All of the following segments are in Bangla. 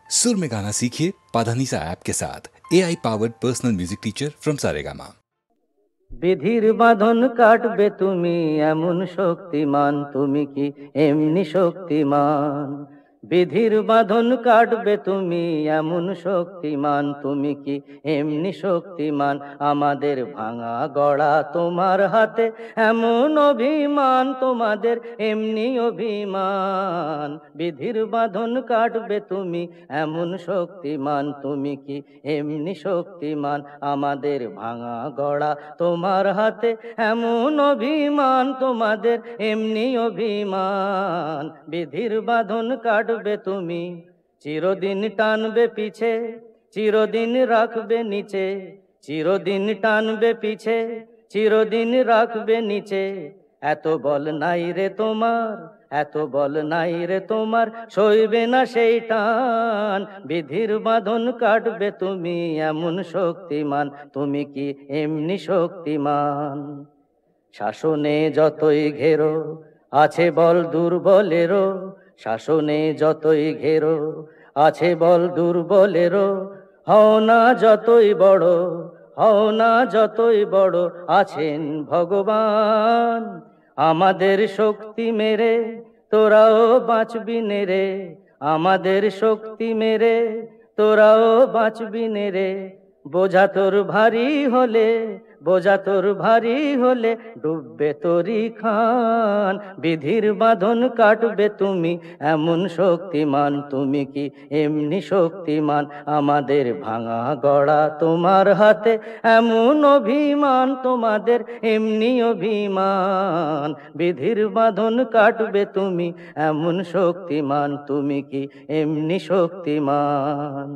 सुर में गाना सीखिए पाधानीसा ऐप के साथ। AI powered personal music teacher from Saregama. বিধির বাঁধন কাটবে তুমি এমন শক্তিমান, তুমি কি এমনি শক্তিমান? বিধির বাঁধন কাটবে তুমি এমন শক্তিমান, তুমি কি এমনি শক্তিমান? আমাদের ভাঙা গড়া তোমার হাতে এমন অভিমান, তোমাদের এমনি অভিমান। বিধির বাঁধন কাটবে তুমি এমন শক্তিমান, তুমি কি এমনি শক্তিমান? আমাদের ভাঙা গড়া তোমার হাতে এমন অভিমান, তোমাদের এমনি অভিমান। বিধির বাঁধন কাটবে তুমি, চিরদিন টানবে পিছে, চিরদিন রাখবে নিচে, চিরদিন টানবে পিছে, চিরদিন রাখবে নিচে। এত বল নাই রে তোমার, এত বল নাই রে তোমার, সইবে না সেই টান। বিধির বাঁধন কাটবে তুমি এমন শক্তিমান, তুমি কি এমনি শক্তিমান? শাসনে যতই ঘেরো আছে বল দুর্বলেরও, শাসনে যতই ঘেরো আছে বল দুর্বলেরও। হও না যতই বড়, হও না যতই বড়, আছেন ভগবান। আমাদের শক্তি মেরে তোরাও বাঁচবি নে রে, আমাদের শক্তি মেরে তোরাও বাঁচবি নে রে। বোঝা তোর ভারী হলে, বোঝা তোর ভারী হলে ডুববে তোরি খান। বিধির বাঁধন কাটবে তুমি এমন শক্তিমান, তুমি কি এমনি শক্তিমান? আমাদের ভাঙা গড়া তোমার হাতে এমন অভিমান, তোমাদের এমনি অভিমান। বিধির বাঁধন কাটবে তুমি এমন শক্তিমান, তুমি কি এমনি শক্তিমান?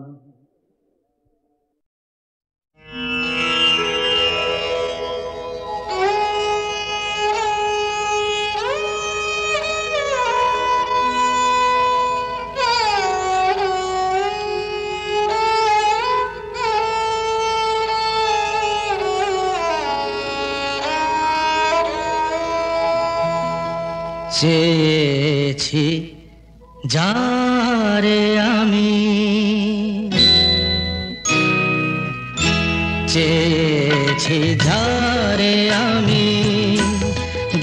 চেয়েছি যারে আমি, চেয়েছি যারে আমি,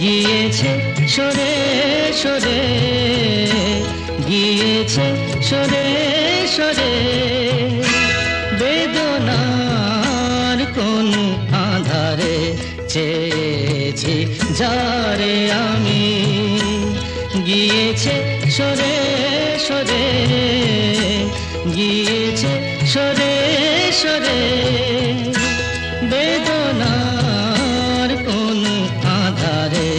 গিয়েছে সরে সরে, গিয়েছে সরে সরে। বেদনার কোন আধারে চেয়েছি যারে আমি, গিয়েছে সরে সরে, গিয়েছে সরে সরে। বেদনার কোন আধারে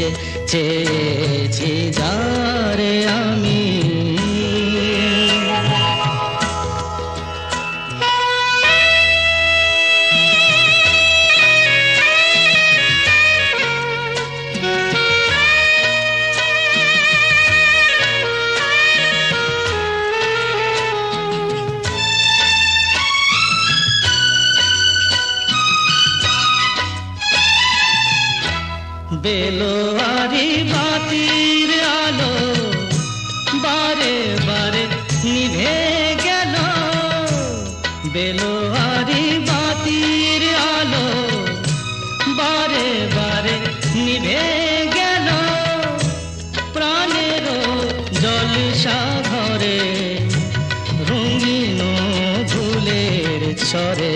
চেয়েছি যারে আমি। বেলোয়ারি বাতির আলো বারে বারে নিভে গেল, বেলোয়ারি বাতির আলো বারে বারে নিভে গেল। প্রাণের জলসা ঘরে রঙিন ফুলের ছড়ে,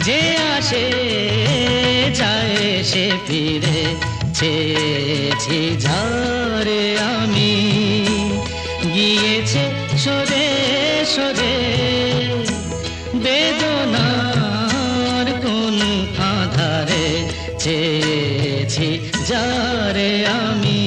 যে আসে যায় সে ফিরে। চেয়েছি যারে আমি, গিয়েছে সরে সরে। বেদনার কোন আধারে চেয়েছি যারে আমি।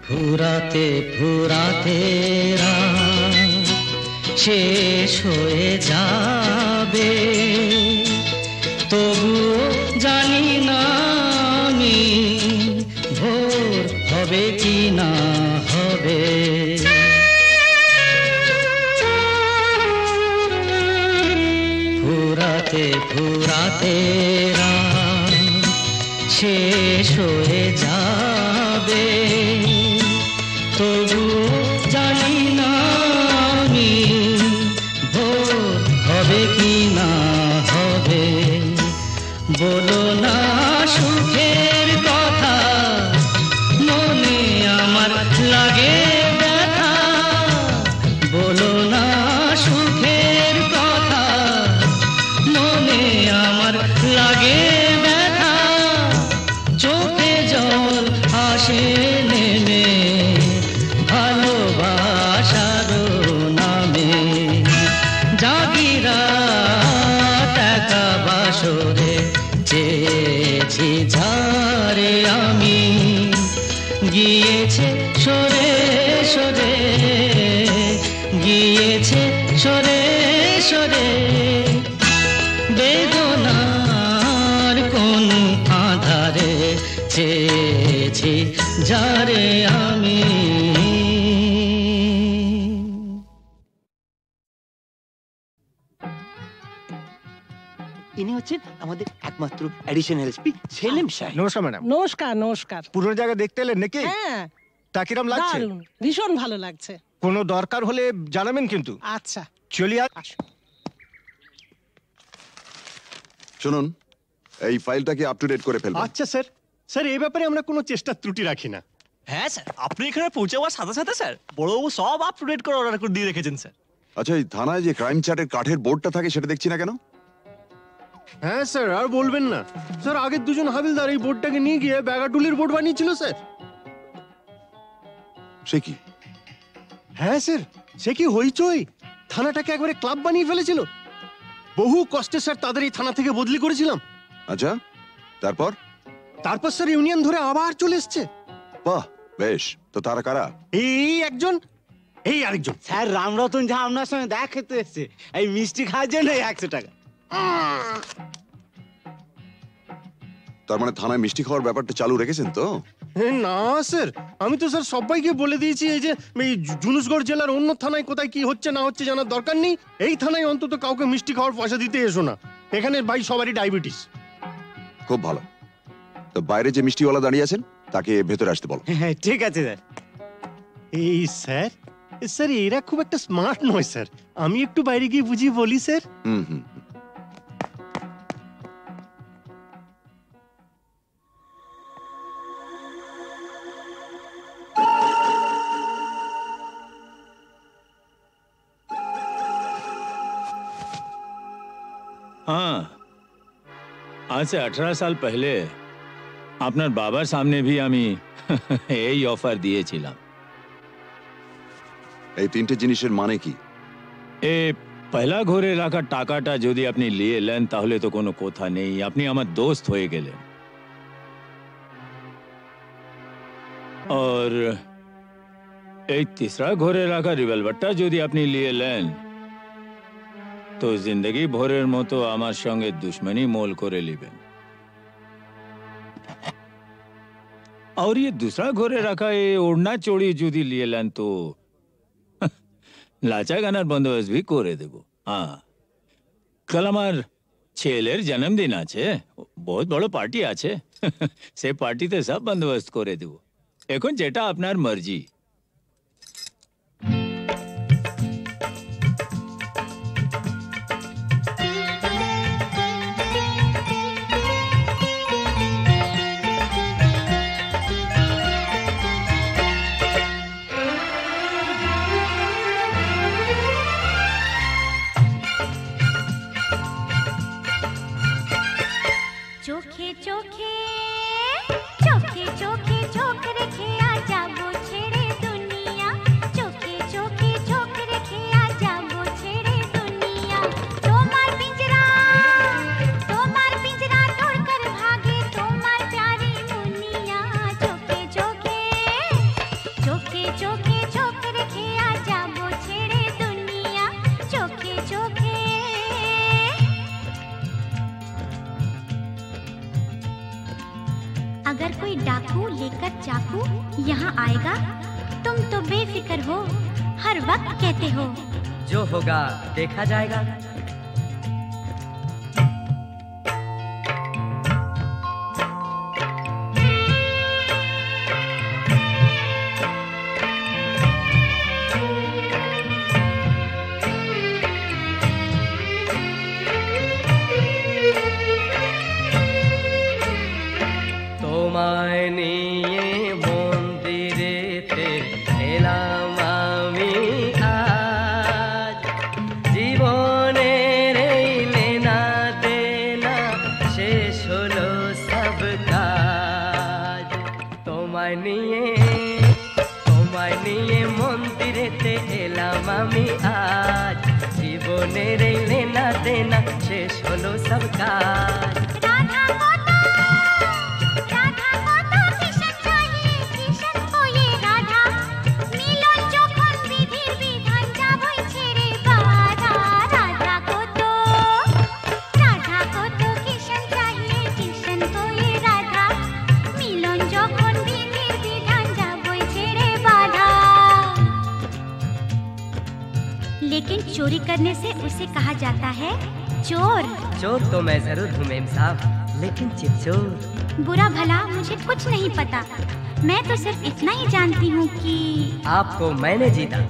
ফুরাতে ফুরাতে রাত শেষ হয়ে যাবে, তবুও জানি না আমি শেষ হয়ে যাবে, তবু জানি না আমি ভোর হবে কি না হবে। বলো না সুখের কথা, মনে আমার লাগে ব্যথা। বলো না সুখের কথা, মনে আমার লাগে ব্যথা। চোখে জল আসে নেমে ভালোবাসার নামে। জাগিরা টাকা বাসরে চেয়েছি ঝাড়ে আমি, গিয়েছে সরে সরে, গিয়েছে সরে সরে। বেদনার কোন আধারে চেয়েছি যারে আমি। ইনি হচ্ছেন আমাদের একমাত্র অ্যাডিশনাল এসপি সেলিম সাহেব। নমস্কার ম্যাডাম। নমস্কার নমস্কার। পুরো জায়গা দেখতে এলেন নাকি? হ্যাঁ, তা কিরম লাগছে? দারুণ, ভীষণ ভালো লাগছে। কোনো দরকার হলে জানাবেন কিন্তু। আচ্ছা চলিয়ে শুনুন, এই ফাইলটা কি আপ টু ডেট করে ফেলবেন? আচ্ছা স্যার। স্যার এই ব্যাপারে আমরা কোনো চেষ্টা ত্রুটি রাখি না। হ্যাঁ স্যার, আপনি এখানে পৌঁছে যাওয়ার সাথে সাথে স্যার বড়বাবু সব আপ টু ডেট করে অর্ডার করে দিয়ে রেখেছেন স্যার। আচ্ছা, এই থানায় যে ক্রাইম চ্যাটের কাঠের বোর্ডটা থাকে সেটা দেখছি না কেন? হ্যাঁ স্যার, আর বলবেন না স্যার, আগের দুজন হাবিলদার এই বোর্ডটাকে নিয়ে গিয়ে ব্যাগাটুলির বোর্ড বানিয়েছিল স্যার। সে কি? হ্যাঁ স্যার, সে কি হইচই, থানাটাকে একবারে ক্লাব বানিয়ে ফেলেছিল। বহু কষ্টে স্যার তাদের এই থানা থেকে বদলি করেছিলাম। আচ্ছা, তারপর? তারপর স্যার ইউনিয়ন ধরে আবার চলে এসছে। বাহ, বেশ। তো তারা কারা? এই একজন, এই আরেকজন। স্যার রামরতন যা আপনার সঙ্গে দেখা খেতে এসছে এই মিষ্টি খাওয়ার জন্য 100 টাকা। তার মানে থানায় মিষ্টি খাওয়ার ব্যাপারটা চালু রেখেছেন তো? না স্যার, আমি তো স্যার সবাইকে বলে দিয়েছি এই যে এই জুনুসগড় জেলার অন্য থানায় কোথায় কি হচ্ছে না হচ্ছে জানার দরকার নেই। এই থানায় অন্তত কাউকে মিষ্টি খাওয়ার পয়সা দিতে এসো না। এখানে ভাই সবারই ডায়াবেটিস। খুব ভালো। তো বাইরে যে মিষ্টিওয়ালা দাঁড়িয়ে আছেন তাকে ভেতরে আসতে বলো। হ্যাঁ ঠিক আছে স্যার। এই স্যার, স্যার এরা খুব একটা স্মার্ট নয় স্যার, আমি একটু বাইরে গিয়ে বুঝিয়ে বলি স্যার। হুম হুম। हाँ, आज से 18 साल पहले আপনার বাবার সামনে भी আমি এই অফার দিয়েছিলাম। এই তিনটে জিনিসের মানে কি? এ পয়লা ঘরে রাখা টাকাটা যদি আপনি নিয়ে নেন তাহলে তো কোনো কথা নেই, আপনি আমার দোস্ত হয়ে গেলেন। और এই तीसरा ঘরে রাখা রিভলভারটা যদি আপনি নিয়ে নেন তো জিন্দগি ভরের মতো আমার সঙ্গে দুশ্মনী মোল করে নেবেন। और ये दूसरा घरे रखा ये ओढ़ना चोड़ी जुदी लिए लेन तो लाचा गानार बंदोबस्त भी करे देबो। हाँ, कल हमार छेलेर जन्मदिन आछे, बहुत बड़ो पार्टी आछे। से पार्टीते सब बंदोबस्त करे देबो। एखन जेटा आपनार मर्जी। চোখে চোখে চোখে চোখে চোখ রেখে আজ যাবো ছেড়ে দুনিয়া, চোখে চোখে চোখ রেখে আজ যাবো ছেড়ে দুনিয়া। তোমার পিঞ্জরা তোড়কর ভাগে তোমার প্যারি মুনিয়া, চোখে চোখে চোখে চোখে চোখ রেখে আজ যাবো ছেড়ে দুনিয়া, চোখে চোখে। अगर कोई डाकू लेकर चाकू यहाँ आएगा तुम तो बेफिक्र हो, हर वक्त कहते हो जो होगा देखा जाएगा। তোমায় নিয়ে মন্দিরেতে এলাম আমি আজ জীবনের এই লেনা দেনা শেষ হলো সব কাজ তোমায় নিয়ে মন্দিরেতে এলাম আমি আজ জীবনের এই লেনা দেনা শেষ হলো সব কাজ लेकिन चोरी करने से उसे कहा जाता है चोर। चोर तो मैं जरूर हूँ मेम साहब, लेकिन चित्चोर। बुरा भला मुझे कुछ नहीं पता, मैं तो सिर्फ इतना ही जानती हूँ कि आपको मैंने जीता।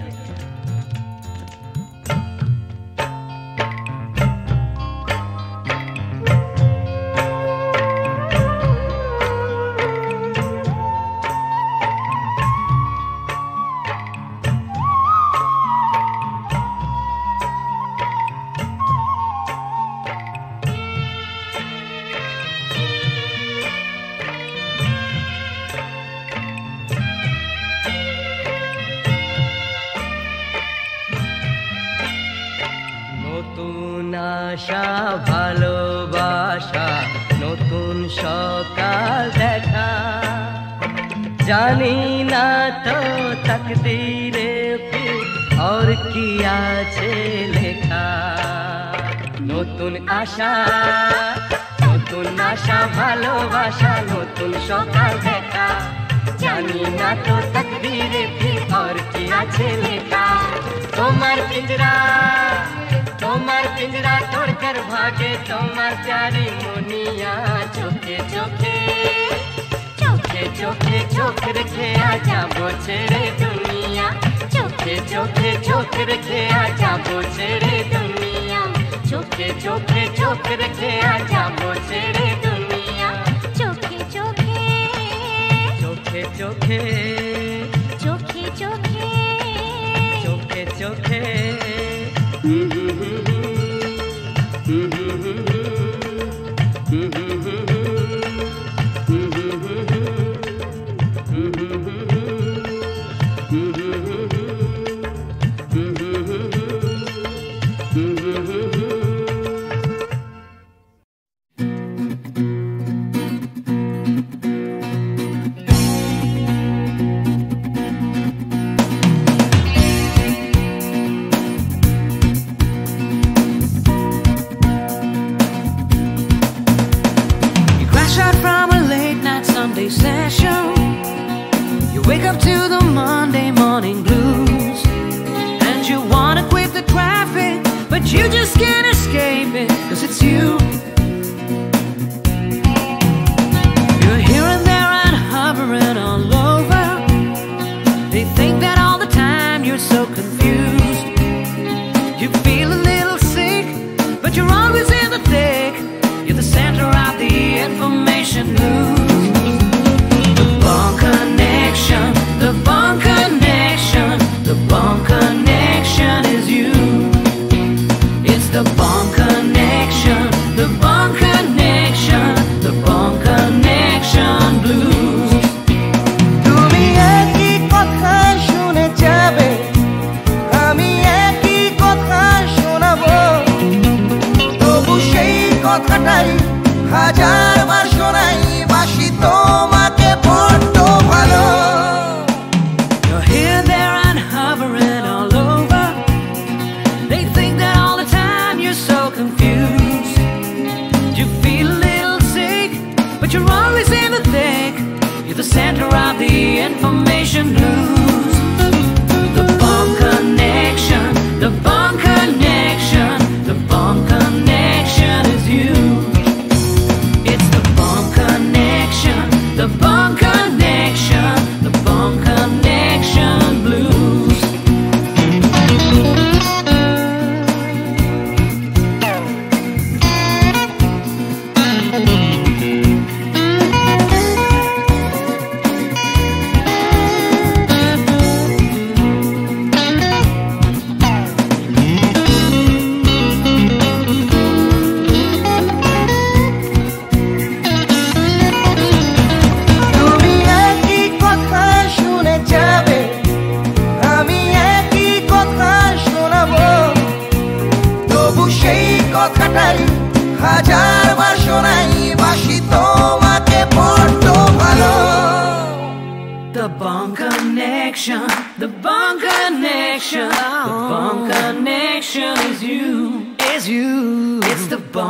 আশা ভালোবাসা নতুন সকাল দেখা জানি না তো তকদীরে ফির और কি আছে লেখা নতুন আশা ভালোবাসা নতুন সকাল দেখা জানি না তো তকদীরে ফির और কি আছে লেখা তোমার पिंजरा तोड़कर भागे तुम्हार प्यारी मुनिया चोखे चोखे चोखे चोखे चोख रखे आजा वो छेड़े दुनिया चोखे चोखे चोख रखे आजा वो छेड़े दुनिया चोखे चोखे चोख रखे आजा वो छेड़े दुनिया चोखे चोखे चोखे चोखे चोखे चोखे चोखे चोखे session. You wake up to the Monday morning blues, and you wanna quit the traffic, but you just can't escape it, 'cause it's you. You're here and there and hovering all over. They think that all the time you're so confused. You feel a little sick, but you're always in the thick. You're the center of the information blues. The bond connection is you. It's the bond connection, the bond connection, the bond connection blues. তুমি একই কথা শুনে যাবে, আমি একই কথা শোনাবো, তবু সেই কথাটাই হাজারবার শোনাই, বাসি তোমাকে বড্ড ভালো। You're always in the thick. You're the center of the information blues. The bond connection, the bond connection, the bond connection is you. It's the bond connection, the bond connection, the bond connection blues.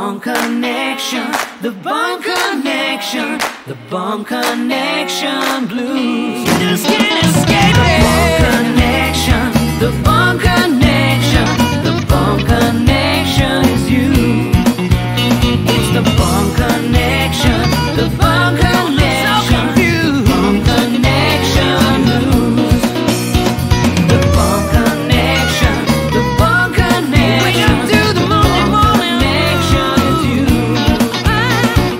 Bond Connection, the Bond Connection, the Bond Connection blues. You just can't escape it. The Bond Connection, the Bond Connection, the Bond Connection is you. It's the Bond Connection, the Bond Connection, Bond Connection blues. The Bond Connection, the Bond Connection. Wake up to the morning connection is you.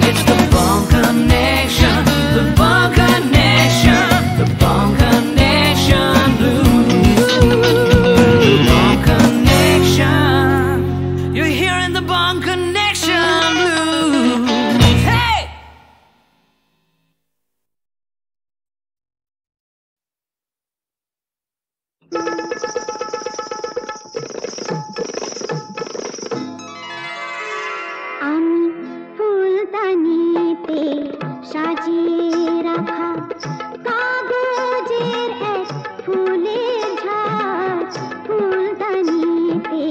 It's the Bond Connection, the Bond Connection, the Bond Connection blues. The Bond Connection. You're hearing the Bond Connection blues. Hey! আমি ফুলদানিতে সাজিয়ে রাখা কাগজের এক ফুলের ঝাড়, ফুলদানিতে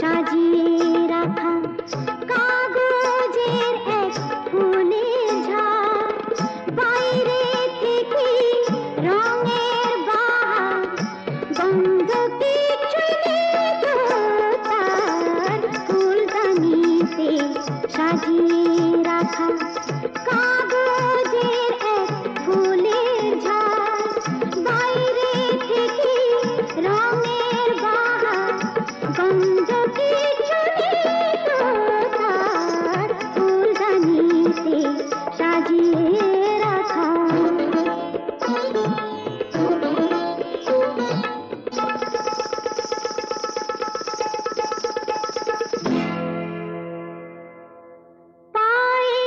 সাজিয়ে রাখা কাগজের এক ফুলের ঝাড়, বাইরে থেকে রঙের বাহার, গন্ধ কিছুই নেই তো তার, ফুলদানিতে সাজিয়ে রাখা কাগজের এক ফুলের ঝাড়, বাইরে থেকে রঙের বাহার, গন্ধ কিছু নেই তো তার, ফুলদানিতে সাজিয়ে রাখা। পায়ে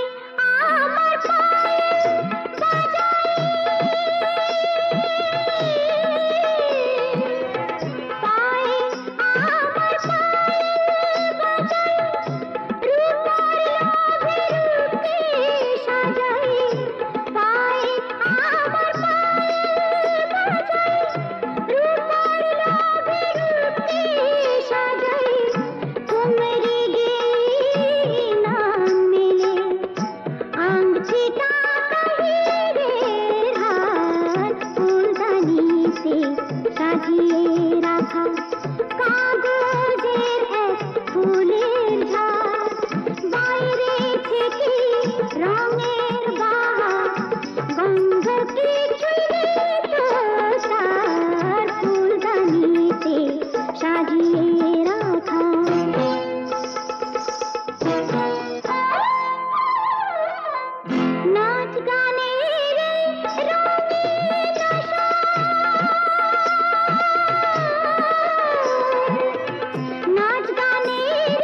আমার পায়েল বাজাই, পায়ে আমার পায়েল বাজাই, রূপার লোভে রূপে সাজাই, পায়ে আমার পায়েল বাজাই, রূপার লোভে রূপে সাজাই, কুমরি গেয়ে নাম মেলে, আংটিটা কাহিরের হার, ফুলদানিতে সাজিয়ে রাখা কাগজের এক ফুলের ঝাড়, বাইরে থেকে রঙের বাহার, গন্ধ কিছুই নেই তো তার, ফুলদানিতে সাজিয়ে রাখা। নাচ গানের রঙিন আশা, নাচ গানের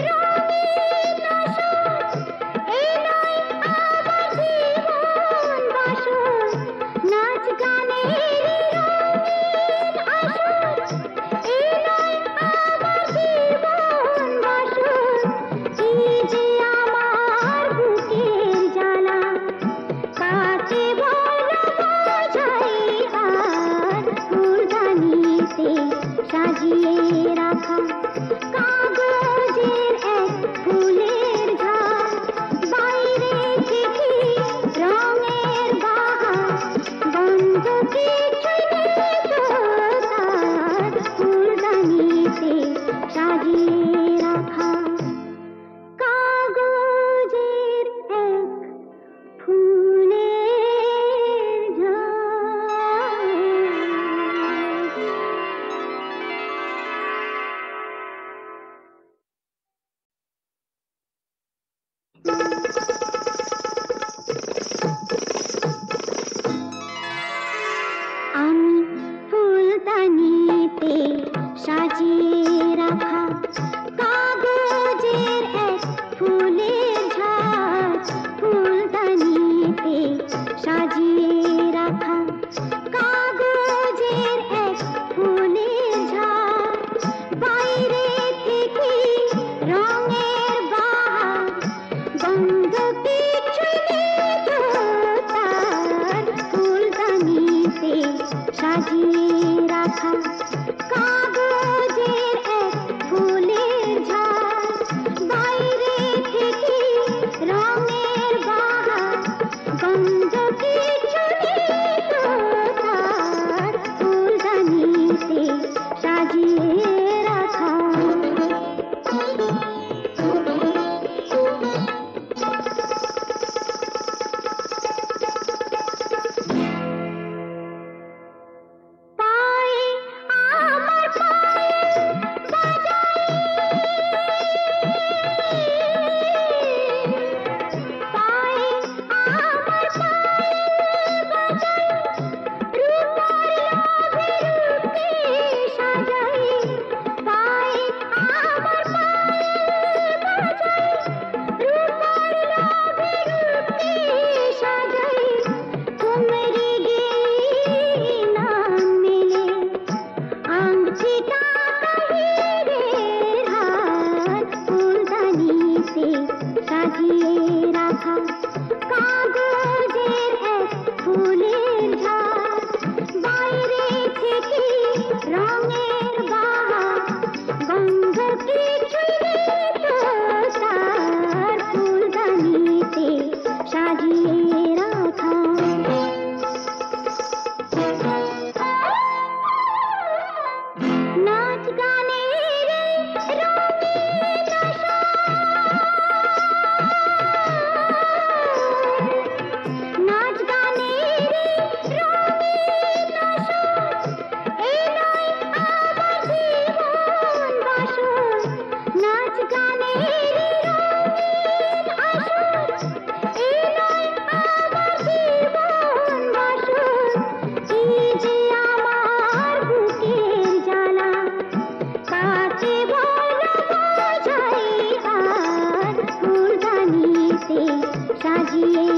রঙিন আশা, এই নয় আমার জীবন বাসর, নাচ গানের রঙিন আশা, এই নয় আমার জীবন বাসর, এই যে আমার বুকের জ্বালা, কাকে বলো বোঝাই আর, ফুলদানিতে সাজিয়ে রাখা কাগজের এক ফুলের ঝাড়, বাইরে থেকে রঙের বাহার, গন্ধ কিছুই নেই তো তার, ফুলদানিতে সাজিয়ে রাখা কাগজের এক ফুলের ঝাড়। আমি ফুলদানিতে সাজিয়ে রাখা কাগজের এক ফুলের ঝাড়, ফুলদানিতে সাজিয়ে রাখা কাগজের এক ফুলের ঝাড়, বাইরে থেকে রঙের বাহার, গন্ধ কিছুই নেই তো তার, ফুলদানিতে সাজিয়ে রাখা কাগজের এক ফুলের ঝাড়, বাইরে সাজিয়ে